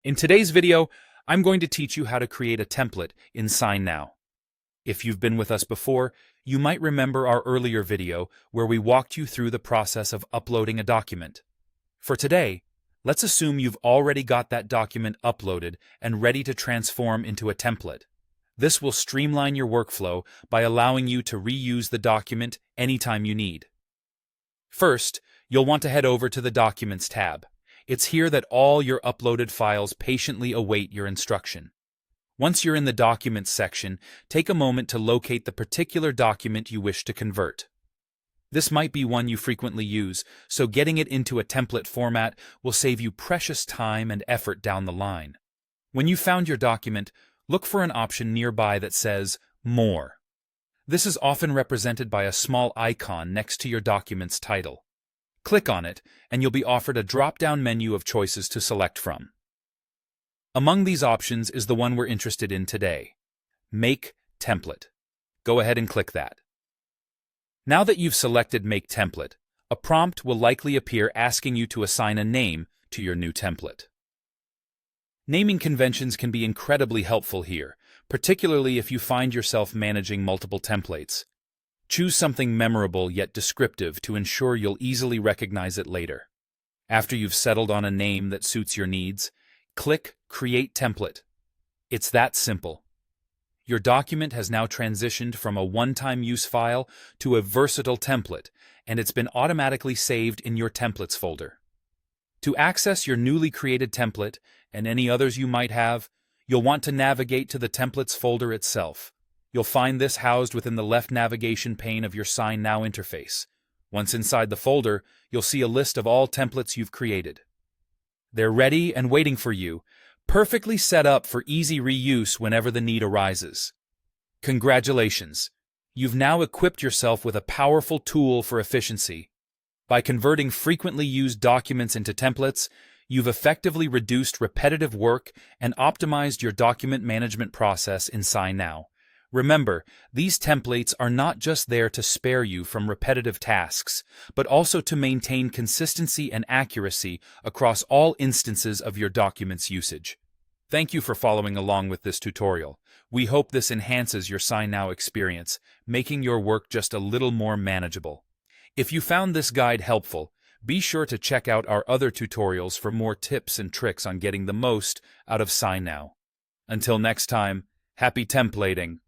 In today's video, I'm going to teach you how to create a template in SignNow. If you've been with us before, you might remember our earlier video where we walked you through the process of uploading a document. For today, let's assume you've already got that document uploaded and ready to transform into a template. This will streamline your workflow by allowing you to reuse the document anytime you need. First, you'll want to head over to the Documents tab. It's here that all your uploaded files patiently await your instruction. Once you're in the Documents section, take a moment to locate the particular document you wish to convert. This might be one you frequently use, so getting it into a template format will save you precious time and effort down the line. When you've found your document, look for an option nearby that says More. This is often represented by a small icon next to your document's title. Click on it, and you'll be offered a drop-down menu of choices to select from. Among these options is the one we're interested in today, Make Template. Go ahead and click that. Now that you've selected Make Template, a prompt will likely appear asking you to assign a name to your new template. Naming conventions can be incredibly helpful here, particularly if you find yourself managing multiple templates. Choose something memorable yet descriptive to ensure you'll easily recognize it later. After you've settled on a name that suits your needs, click Create Template. It's that simple. Your document has now transitioned from a one-time use file to a versatile template, and it's been automatically saved in your Templates folder. To access your newly created template and any others you might have, you'll want to navigate to the Templates folder itself. You'll find this housed within the left navigation pane of your SignNow interface. Once inside the folder, you'll see a list of all templates you've created. They're ready and waiting for you, perfectly set up for easy reuse whenever the need arises. Congratulations! You've now equipped yourself with a powerful tool for efficiency. By converting frequently used documents into templates, you've effectively reduced repetitive work and optimized your document management process in SignNow. Remember, these templates are not just there to spare you from repetitive tasks, but also to maintain consistency and accuracy across all instances of your document's usage. Thank you for following along with this tutorial. We hope this enhances your SignNow experience, making your work just a little more manageable. If you found this guide helpful, be sure to check out our other tutorials for more tips and tricks on getting the most out of SignNow. Until next time, happy templating!